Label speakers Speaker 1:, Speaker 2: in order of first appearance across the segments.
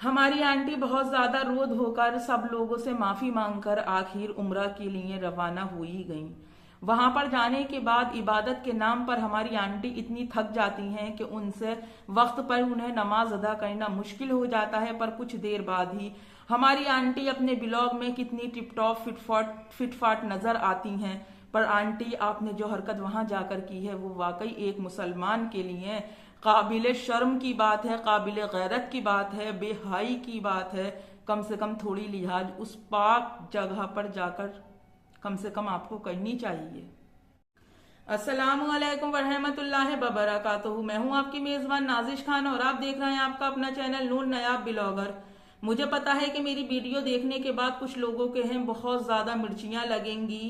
Speaker 1: हमारी आंटी बहुत ज्यादा रो धोकर सब लोगों से माफी मांगकर आखिर उम्रा के लिए रवाना हो ही गईं। वहां पर जाने के बाद इबादत के नाम पर हमारी आंटी इतनी थक जाती हैं कि उनसे वक्त पर उन्हें नमाज अदा करना मुश्किल हो जाता है। पर कुछ देर बाद ही हमारी आंटी अपने ब्लॉग में कितनी टिप टॉप फिटफाट नजर आती हैं। पर आंटी, आपने जो हरकत वहां जाकर की है वो वाकई एक मुसलमान के लिए काबिल शर्म की बात है, काबिल गैरत की बात है, बेहाई की बात है। कम से कम थोड़ी लिहाज उस पाक जगह पर जाकर कम से कम आपको करनी चाहिए। अस्सलामुअलैकुम वरहमतुल्लाहि वबरकातुहू। मैं हूं आपकी मेजबान नाजिश खान और आप देख रहे हैं आपका अपना चैनल नूर नयाब ब्लॉगर। मुझे पता है कि मेरी वीडियो देखने के बाद कुछ लोगों के हैं बहुत ज्यादा मिर्चियां लगेंगी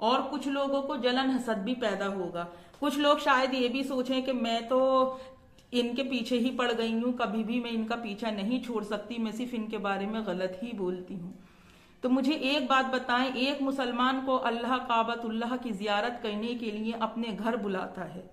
Speaker 1: और कुछ लोगों को जलन हसद भी पैदा होगा। कुछ लोग शायद ये भी सोचें कि मैं तो इनके पीछे ही पड़ गई हूं, कभी भी मैं इनका पीछा नहीं छोड़ सकती, मैं सिर्फ इनके बारे में गलत ही बोलती हूँ। तो मुझे एक बात बताएं, एक मुसलमान को अल्लाह काबतुल्लाह की जियारत करने के लिए अपने घर बुलाता है।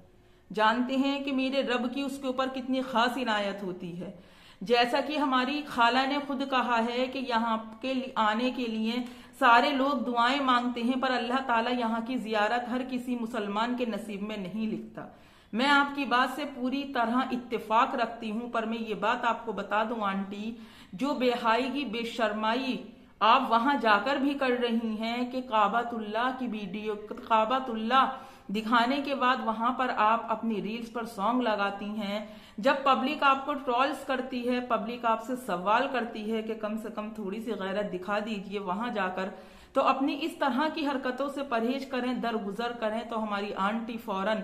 Speaker 1: जानते हैं कि मेरे रब की उसके ऊपर कितनी खास इनायत होती है। जैसा कि हमारी खाला ने खुद कहा है कि यहाँ के आने के लिए सारे लोग दुआएं मांगते हैं, पर अल्लाह ताला यहाँ की जियारत हर किसी मुसलमान के नसीब में नहीं लिखता। मैं आपकी बात से पूरी तरह इत्तेफाक रखती हूँ, पर मैं ये बात आपको बता दूं आंटी, जो बेहाईगी बेशर्माई आप वहां जाकर भी कर रही हैं कि काबातुल्लाह की वीडियो, काबातुल्लाह दिखाने के बाद वहां पर आप अपनी रील्स पर सॉन्ग लगाती हैं। जब पब्लिक आपको ट्रोल्स करती है, पब्लिक आपसे सवाल करती है कि कम से कम थोड़ी सी गैरत दिखा दीजिए वहां जाकर, तो अपनी इस तरह की हरकतों से परहेज करें, दरगुजर करें। तो हमारी आंटी फौरन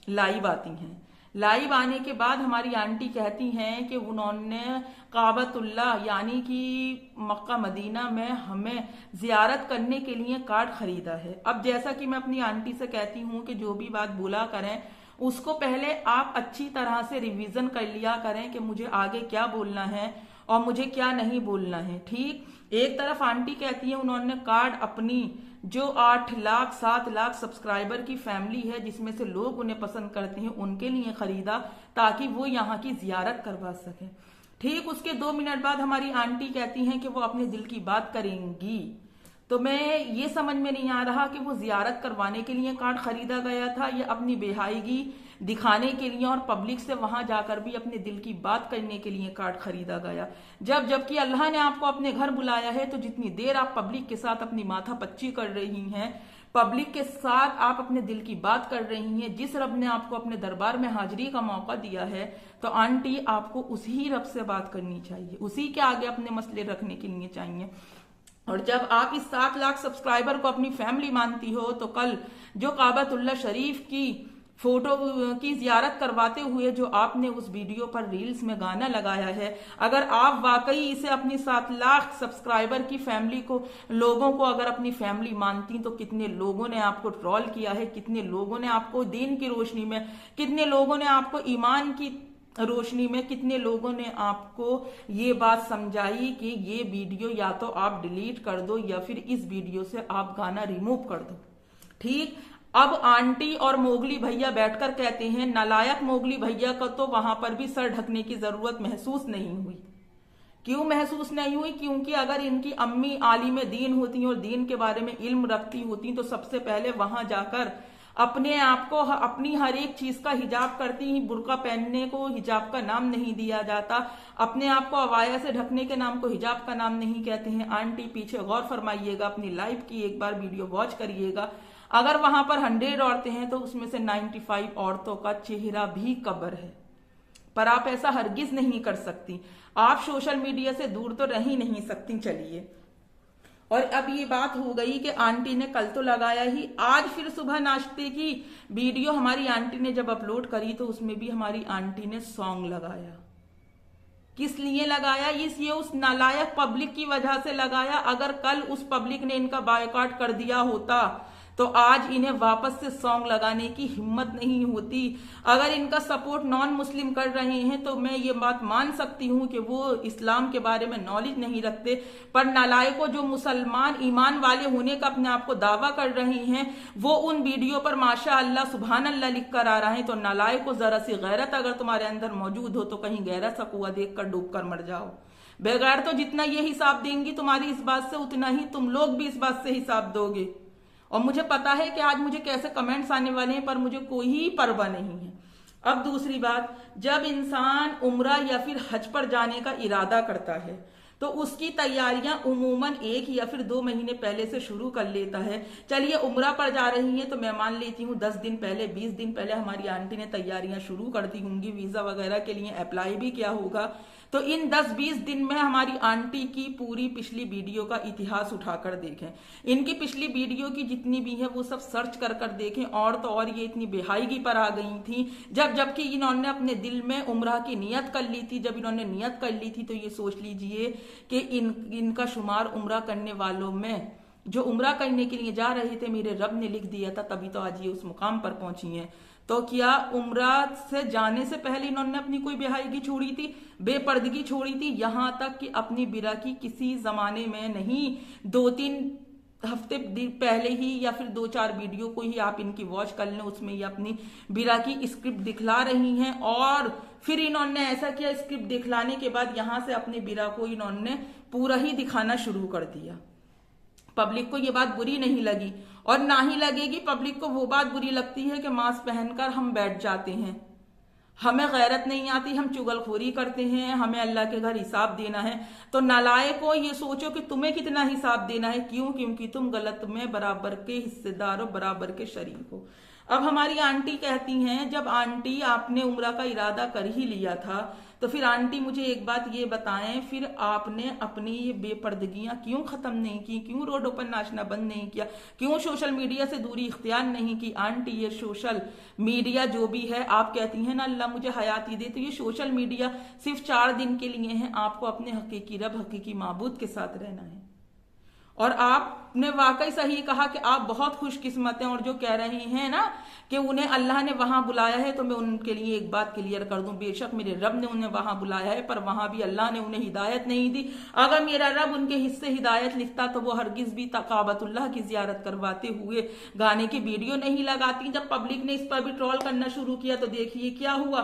Speaker 1: लाइव आती हैं। लाइव आने के बाद हमारी आंटी कहती हैं कि उन्होंने काबतुल्लाह यानी कि मक्का मदीना में हमें जियारत करने के लिए कार्ड खरीदा है। अब जैसा कि मैं अपनी आंटी से कहती हूं कि जो भी बात बोला करें उसको पहले आप अच्छी तरह से रिवीजन कर लिया करें कि मुझे आगे क्या बोलना है और मुझे क्या नहीं बोलना है। ठीक, एक तरफ आंटी कहती है उन्होंने कार्ड अपनी जो 8 लाख 7 लाख सब्सक्राइबर की फैमिली है, जिसमें से लोग उन्हें पसंद करते हैं, उनके लिए खरीदा ताकि वो यहाँ की जियारत करवा सके। ठीक, उसके 2 मिनट बाद हमारी आंटी कहती हैं कि वो अपने दिल की बात करेंगी। तो मैं ये समझ में नहीं आ रहा कि वो जियारत करवाने के लिए कार्ड खरीदा गया था या अपनी बेहाईगी दिखाने के लिए और पब्लिक से वहां जाकर भी अपने दिल की बात करने के लिए कार्ड खरीदा गया। जबकि अल्लाह ने आपको अपने घर बुलाया है, तो जितनी देर आप पब्लिक के साथ अपनी माथा पच्ची कर रही हैं, पब्लिक के साथ आप अपने दिल की बात कर रही हैं, जिस रब ने आपको अपने दरबार में हाजिरी का मौका दिया है, तो आंटी आपको उसी रब से बात करनी चाहिए, उसी के आगे अपने मसले रखने के लिए चाहिए। और जब आप इस 7 लाख सब्सक्राइबर को अपनी फैमिली मानती हो, तो कल जो काबतुल्लाह शरीफ की फोटो की जियारत करवाते हुए जो आपने उस वीडियो पर रील्स में गाना लगाया है, अगर आप वाकई इसे अपनी 7 लाख सब्सक्राइबर की फैमिली को, लोगों को अगर अपनी फैमिली मानती, तो कितने लोगों ने आपको ट्रोल किया है, कितने लोगों ने आपको दीन की रोशनी में, कितने लोगों ने आपको ईमान की रोशनी में, कितने लोगों ने आपको ये बात समझाई कि ये वीडियो या तो आप डिलीट कर दो या फिर इस वीडियो से आप गाना रिमूव कर दो। ठीक, अब आंटी और मोगली भैया बैठकर कहते हैं, नालायक मोगली भैया को तो वहां पर भी सर ढकने की जरूरत महसूस नहीं हुई। क्यों महसूस नहीं हुई? क्योंकि अगर इनकी अम्मी आलिम दीन होती और दीन के बारे में इल्म रखती होती, तो सबसे पहले वहां जाकर अपने आप को, अपनी हर एक चीज का हिजाब करती ही। बुर्का पहनने को हिजाब का नाम नहीं दिया जाता, अपने आप को अवाया से ढकने के नाम को हिजाब का नाम नहीं कहते हैं। आंटी पीछे गौर फरमाइएगा, अपनी लाइव की एक बार वीडियो वॉच करिएगा। अगर वहां पर 100 औरतें हैं तो उसमें से 95 औरतों का चेहरा भी कब्र है। पर आप ऐसा हरगिज नहीं कर सकती, आप सोशल मीडिया से दूर तो रह ही नहीं सकती। चलिए, और अब ये बात हो गई कि आंटी ने कल तो लगाया ही, आज फिर सुबह नाश्ते की वीडियो हमारी आंटी ने जब अपलोड करी तो उसमें भी हमारी आंटी ने सॉन्ग लगाया। किस लिए लगाया? ये उस नालायक पब्लिक की वजह से लगाया। अगर कल उस पब्लिक ने इनका बायकॉट कर दिया होता तो आज इन्हें वापस से सॉन्ग लगाने की हिम्मत नहीं होती। अगर इनका सपोर्ट नॉन मुस्लिम कर रहे हैं तो मैं ये बात मान सकती हूँ कि वो इस्लाम के बारे में नॉलेज नहीं रखते, पर नालायकों जो मुसलमान ईमान वाले होने का अपने आप को दावा कर रहे हैं वो उन वीडियो पर माशा अल्लाह सुभान अल्लाह लिख कर आ रहे हैं। तो नालायकों, जरा सी गैरत अगर तुम्हारे अंदर मौजूद हो तो कहीं गहरा सा कुआं देख कर डूब कर मर जाओ। बगैर तो जितना ये हिसाब देंगी तुम्हारी इस बात से, उतना ही तुम लोग भी इस बात से हिसाब दोगे। और मुझे पता है कि आज मुझे कैसे कमेंट्स आने वाले हैं, पर मुझे कोई परवाह नहीं है। अब दूसरी बात, जब इंसान उम्रा या फिर हज पर जाने का इरादा करता है तो उसकी तैयारियां उमूमन 1 या फिर 2 महीने पहले से शुरू कर लेता है। चलिए उम्रा पर जा रही है तो मैं मान लेती हूँ 10 दिन पहले, 20 दिन पहले हमारी आंटी ने तैयारियां शुरू कर दी होंगी, वीजा वगैरह के लिए अप्लाई भी किया होगा। तो इन 10-20 दिन में हमारी आंटी की पूरी पिछली वीडियो का इतिहास उठाकर देखें, इनकी पिछली वीडियो की जितनी भी है वो सब सर्च कर कर देखें। और तो और ये इतनी बेहायगी पर आ गई थी जबकि इन्होंने अपने दिल में उम्रा की नियत कर ली थी। जब इन्होंने नियत कर ली थी तो ये सोच लीजिए कि इनका शुमार उम्रा करने वालों में, जो उम्रा करने के लिए जा रहे थे, मेरे रब ने लिख दिया था, तभी तो आज ये उस मुकाम पर पहुंची हैं। तो क्या उम्रा से जाने से पहले इन्होंने अपनी कोई बेहायगी छोड़ी थी, बेपर्दगी छोड़ी थी? यहां तक कि अपनी बिरा की किसी जमाने में नहीं, 2-3 हफ्ते पहले ही या फिर 2-4 वीडियो को ही आप इनकी वॉच कर लें, उसमें ये अपनी बिरा की स्क्रिप्ट दिखला रही हैं। और फिर इन्होंने ऐसा किया, स्क्रिप्ट दिखलाने के बाद यहां से अपनी बिरा को इन्होंने पूरा ही दिखाना शुरू कर दिया। पब्लिक को ये बात बुरी नहीं लगी और ना ही लगेगी। पब्लिक को वो बात बुरी लगती है कि मास्क पहनकर हम बैठ जाते हैं, हमें गैरत नहीं आती, हम चुगलखोरी करते हैं, हमें अल्लाह के घर हिसाब देना है। तो नालायकों, ये सोचो कि तुम्हें कितना हिसाब देना है। क्यों? क्योंकि तुम गलत में बराबर के हिस्सेदार हो, बराबर के शरीक हो। अब हमारी आंटी कहती हैं, जब आंटी आपने उम्रा का इरादा कर ही लिया था तो फिर आंटी मुझे एक बात ये बताएं, फिर आपने अपनी ये बेपर्दगियां क्यों खत्म नहीं की? क्यों रोडों पर नाचना बंद नहीं किया? क्यों सोशल मीडिया से दूरी इख्तियार नहीं की? आंटी, ये सोशल मीडिया जो भी है, आप कहती हैं ना अल्लाह मुझे हयाती दे, तो ये सोशल मीडिया सिर्फ 4 दिन के लिए है। आपको अपने हकीकी रब, हकीकी माबूद के साथ रहना है। और आपने वाकई सही कहा कि आप बहुत खुशकिस्मत हैं। और जो कह रहे हैं ना कि उन्हें अल्लाह ने वहां बुलाया है, तो मैं उनके लिए एक बात क्लियर कर दूं, बेशक मेरे रब ने उन्हें वहां बुलाया है, पर वहां भी अल्लाह ने उन्हें हिदायत नहीं दी। अगर मेरा रब उनके हिस्से हिदायत लिखता तो वो हरगिज भी काबतुल्लाह की जियारत करवाते हुए गाने की वीडियो नहीं लगाती। जब पब्लिक ने इस पर भी ट्रोल करना शुरू किया तो देखिए क्या हुआ,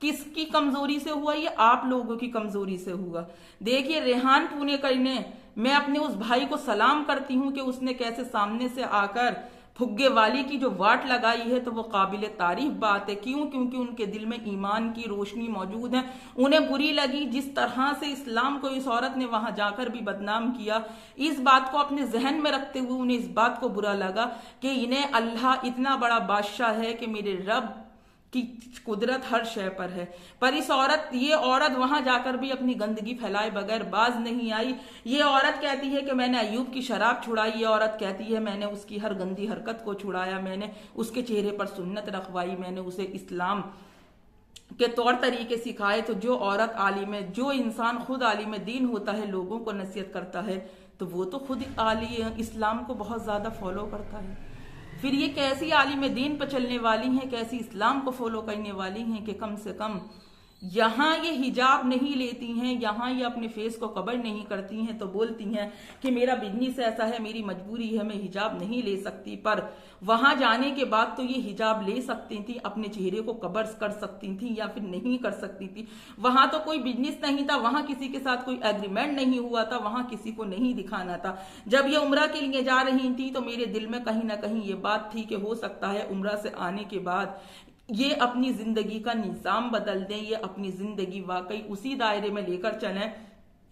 Speaker 1: किसकी कमजोरी से हुआ? ये आप लोगों की कमजोरी से हुआ। देखिए रेहान पुणेकर ने, मैं अपने उस भाई को सलाम करती हूं कि उसने कैसे सामने से आकर फुग्गे वाली की जो वाट लगाई है, तो वो काबिल तारीफ बात है। क्यों? क्योंकि उनके दिल में ईमान की रोशनी मौजूद है। उन्हें बुरी लगी जिस तरह से इस्लाम को इस औरत ने वहां जाकर भी बदनाम किया, इस बात को अपने जहन में रखते हुए उन्हें इस बात को बुरा लगा कि इन्हें अल्लाह इतना बड़ा बादशाह है कि मेरे रब की कुदरत हर शय पर है। पर ये औरत वहां जाकर भी अपनी गंदगी फैलाए बगैर बाज नहीं आई। ये औरत कहती है कि मैंने अयूब की शराब छुड़ाई, ये औरत कहती है मैंने उसकी हर गंदी हरकत को छुड़ाया, मैंने उसके चेहरे पर सुन्नत रखवाई, मैंने उसे इस्लाम के तौर तरीके सिखाए। तो जो औरत आलिम, जो इंसान खुद आलिम दीन होता है, लोगों को नसीहत करता है, तो वो तो खुद इस्लाम को बहुत ज्यादा फॉलो करता है। फिर ये कैसी आलिम दीन पर चलने वाली हैं, कैसी इस्लाम को फॉलो करने वाली हैं कि कम से कम यहाँ ये हिजाब नहीं लेती हैं, यहाँ ये अपने फेस को कवर नहीं करती हैं, तो बोलती हैं कि मेरा बिजनेस ऐसा है, मेरी मजबूरी है, मैं हिजाब नहीं ले सकती। पर वहां जाने के बाद तो ये हिजाब ले सकती थी, अपने चेहरे को कवर कर सकती थी या फिर नहीं कर सकती थी। वहां तो कोई बिजनेस नहीं था, वहां किसी के साथ कोई एग्रीमेंट नहीं हुआ था, वहां किसी को नहीं दिखाना था। जब ये उम्रा के लिए जा रही थी तो मेरे दिल में कहीं ना कहीं ये बात थी कि हो सकता है उम्रा से आने के बाद ये अपनी जिंदगी का निजाम बदल दें, ये अपनी जिंदगी वाकई उसी दायरे में लेकर चलें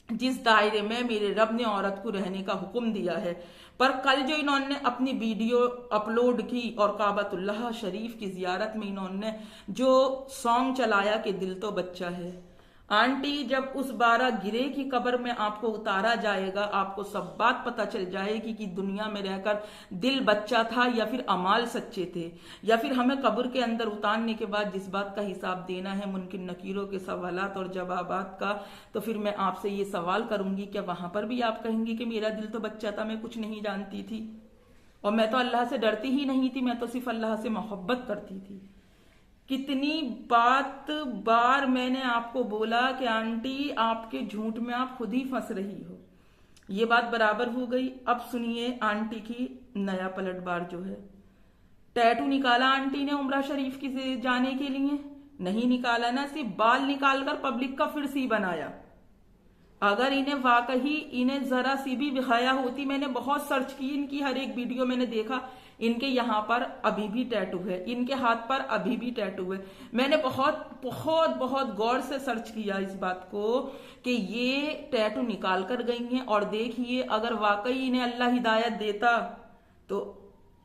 Speaker 1: जिस दायरे में मेरे रब ने औरत को रहने का हुक्म दिया है। पर कल जो इन्होंने अपनी वीडियो अपलोड की और काबतुल्लाह शरीफ की जियारत में इन्होंने जो सॉन्ग चलाया कि दिल तो बच्चा है, आंटी जब उस 12 गिरे की कब्र में आपको उतारा जाएगा, आपको सब बात पता चल जाएगी कि दुनिया में रहकर दिल बच्चा था या फिर अमाल सच्चे थे, या फिर हमें कब्र के अंदर उतारने के बाद जिस बात का हिसाब देना है मुमकिन नकीरों के सवालात और जवाबात का। तो फिर मैं आपसे ये सवाल करूंगी, क्या वहां पर भी आप कहेंगी कि मेरा दिल तो बच्चा था, मैं कुछ नहीं जानती थी? और मैं तो अल्लाह से डरती ही नहीं थी, मैं तो सिर्फ अल्लाह से मोहब्बत करती थी। कितनी बार मैंने आपको बोला कि आंटी आपके झूठ में आप खुद ही फंस रही हो। ये बात बराबर हो गई। अब सुनिए आंटी की नया पलटवार जो है। टैटू निकाला आंटी ने उम्रा शरीफ की जाने के लिए, नहीं निकाला ना, सिर्फ बाल निकालकर पब्लिक का फिर सी बनाया। अगर इन्हें वाकई इन्हें जरा सी भी हया होती, मैंने बहुत सर्च की, इनकी हर एक वीडियो मैंने देखा, इनके यहाँ पर अभी भी टैटू है, इनके हाथ पर अभी भी टैटू है। मैंने बहुत बहुत बहुत गौर से सर्च किया इस बात को कि ये टैटू निकाल कर गई हैं। और देखिए अगर वाकई इन्हें अल्लाह हिदायत देता तो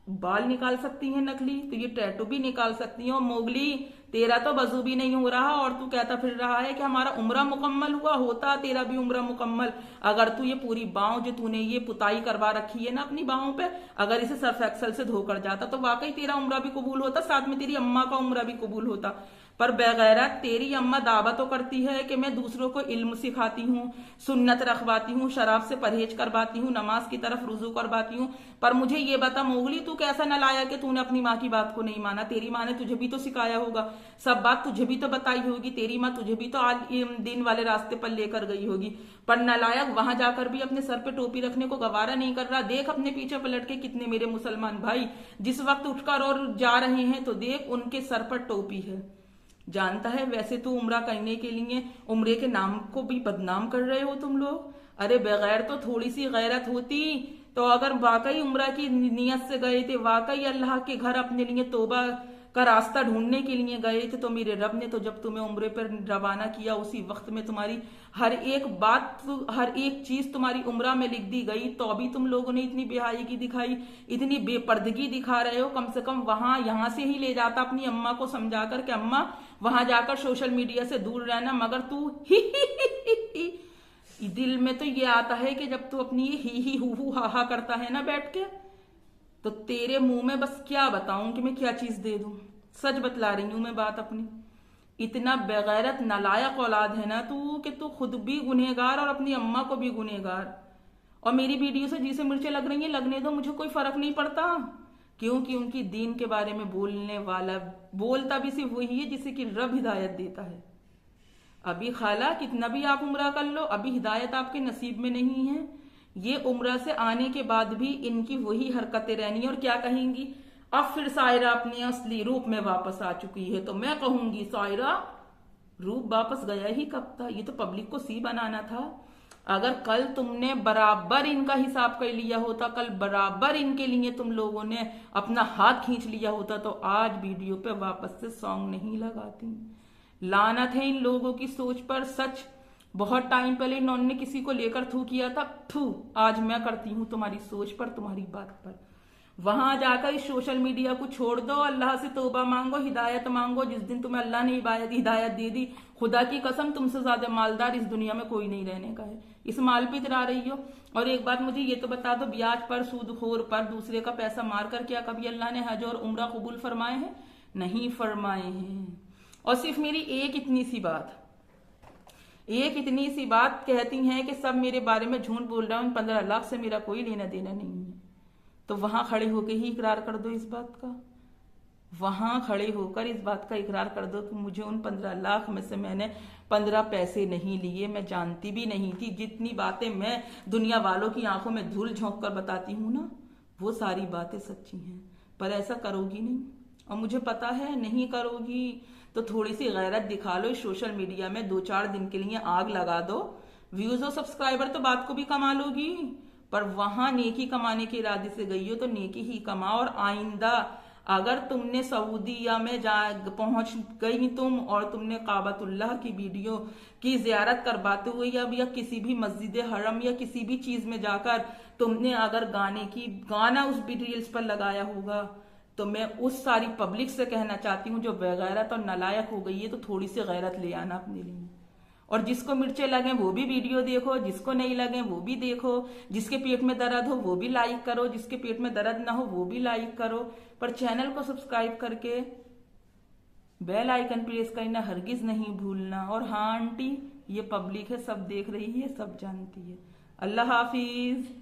Speaker 1: बाल निकाल सकती हैं नकली, तो ये टैटू भी निकाल सकती हैं। और मोगली तेरा तो वजू भी नहीं हो रहा और तू कहता फिर रहा है कि हमारा उम्रा मुकम्मल हुआ, होता तेरा भी उम्रा मुकम्मल। अगर तू ये पूरी बाँव जो तूने ये पुताई करवा रखी है ना अपनी बाहों पे, अगर इसे सर्फ एक्सल से धोकर जाता तो वाकई तेरा उम्रा भी कबूल होता, साथ में तेरी अम्मा का उम्रा भी कबूल होता। पर बेगैरत तेरी अम्मा दावा तो करती है कि मैं दूसरों को इल्म सिखाती हूँ, सुन्नत रखवाती हूँ, शराब से परहेज करवाती हूँ, नमाज की तरफ रुजू करवाती हूँ। पर मुझे ये बता मोगली, तू कैसा नालायक कि तूने अपनी माँ की बात को नहीं माना। तेरी माँ ने तुझे भी तो सिखाया होगा, सब बात तुझे भी तो बताई होगी, तेरी माँ तुझे भी तो आज दिन वाले रास्ते पर लेकर गई होगी। पर नालायक वहां जाकर भी अपने सर पे टोपी रखने को गवारा नहीं कर रहा। देख अपने पीछे पलट के कितने मेरे मुसलमान भाई जिस वक्त उठकर और जा रहे हैं तो देख उनके सर पर टोपी है। जानता है वैसे तो उम्रा करने के लिए उम्रे के नाम को भी बदनाम कर रहे हो तुम लोग। अरे बगैर तो थोड़ी सी गैरत होती तो अगर वाकई उम्रा की नियत से गए थे, वाकई अल्लाह के घर अपने लिए तौबा का रास्ता ढूंढने के लिए गए थे, तो मेरे रब ने तो जब तुम्हें उम्रे पर रवाना किया उसी वक्त में तुम्हारी हर एक बात, हर एक चीज तुम्हारी उम्रा में लिख दी गई। तो अभी तुम लोगों ने इतनी बेहायगी दिखाई, इतनी बेपर्दगी दिखा रहे हो। कम से कम वहां यहां से ही ले जाता अपनी अम्मा को समझाकर कि अम्मा वहां जाकर सोशल मीडिया से दूर रहना। मगर तू ही दिल में तो ये आता है कि जब तू अपनी ही हु हा करता है ना बैठ के, तो तेरे मुंह में बस क्या बताऊं कि मैं क्या चीज दे दूं। सच बतला रही हूं मैं बात अपनी। इतना बेगैरत नालायक औलाद है ना तू कि तू खुद भी गुनहगार और अपनी अम्मा को भी गुनहगार। और मेरी वीडियो से जिसे मिर्चें लग रही हैं लगने दो, मुझे कोई फर्क नहीं पड़ता, क्योंकि उनकी दीन के बारे में बोलने वाला बोलता भी सिर्फ वही है जिसे कि रब हिदायत देता है। अभी खाला कितना भी आप उम्रा कर लो, अभी हिदायत आपके नसीब में नहीं है। ये उम्रा से आने के बाद भी इनकी वही हरकतें रहनी है। और क्या कहेंगी, अब फिर सायरा अपने असली रूप में वापस आ चुकी है। तो मैं कहूंगी सायरा रूप वापस गया ही कब था, ये तो पब्लिक को सी बनाना था। अगर कल तुमने बराबर इनका हिसाब कर लिया होता, कल बराबर इनके लिए तुम लोगों ने अपना हाथ खींच लिया होता, तो आज वीडियो पे वापस से सॉन्ग नहीं लगाती। लानत है इन लोगों की सोच पर। सच बहुत टाइम पहले इन्होंने किसी को लेकर थू किया था, थू आज मैं करती हूं तुम्हारी सोच पर, तुम्हारी बात पर। वहां जाकर इस सोशल मीडिया को छोड़ दो, अल्लाह से तौबा मांगो, हिदायत मांगो। जिस दिन तुम्हें अल्लाह ने हिदायत दे दी, खुदा की कसम तुमसे ज्यादा मालदार इस दुनिया में कोई नहीं रहने का है। इस माल पे इतरा रही हो। और एक बात मुझे ये तो बता दो, ब्याज पर सूदखोर पर दूसरे का पैसा मारकर क्या कभी अल्लाह ने हज और उम्रा कबूल फरमाए हैं? नहीं फरमाए हैं। और सिर्फ मेरी एक इतनी सी बात कहती हैं कि सब मेरे बारे में झूठ बोल रहा हूं, 15 लाख से मेरा कोई लेना देना नहीं है। तो वहां खड़े होकर ही इकरार कर दो इस बात का, वहां खड़े होकर इस बात का इकरार कर दो कि मुझे उन 15 लाख में से मैंने 15 पैसे नहीं लिए। मैं जानती भी नहीं थी। जितनी बातें मैं दुनिया वालों की आंखों में धूल झोंक कर बताती हूं ना, वो सारी बातें सच्ची हैं। पर ऐसा करोगी नहीं, और मुझे पता है नहीं करोगी। तो थोड़ी सी गैरत दिखा लो, सोशल मीडिया में 2-4 दिन के लिए आग लगा दो, व्यूज और सब्सक्राइबर तो बात को भी कमा लोगी। पर वहां नेकी कमाने के इरादे से गई हो तो नेकी ही कमाओ। और आइंदा अगर तुमने सऊदीया में पहुंच गई तुम और तुमने काबतुल्लाह की वीडियो की जियारत करवाते हुए या किसी भी मस्जिद हरम या किसी भी चीज में जाकर तुमने अगर गाना उस रील्स पर लगाया होगा, तो मैं उस सारी पब्लिक से कहना चाहती हूँ जो बेगैरत और नालायक हो गई है, तो थोड़ी सी गैरत ले आना अपने लिए। और जिसको मिर्चें लगे वो भी वीडियो देखो, जिसको नहीं लगे वो भी देखो। जिसके पेट में दर्द हो वो भी लाइक करो, जिसके पेट में दर्द ना हो वो भी लाइक करो। पर चैनल को सब्सक्राइब करके बेल आइकन प्रेस करना हरगिज नहीं भूलना। और हाँ आंटी, ये पब्लिक है, सब देख रही है, सब जानती है। अल्लाह हाफिज।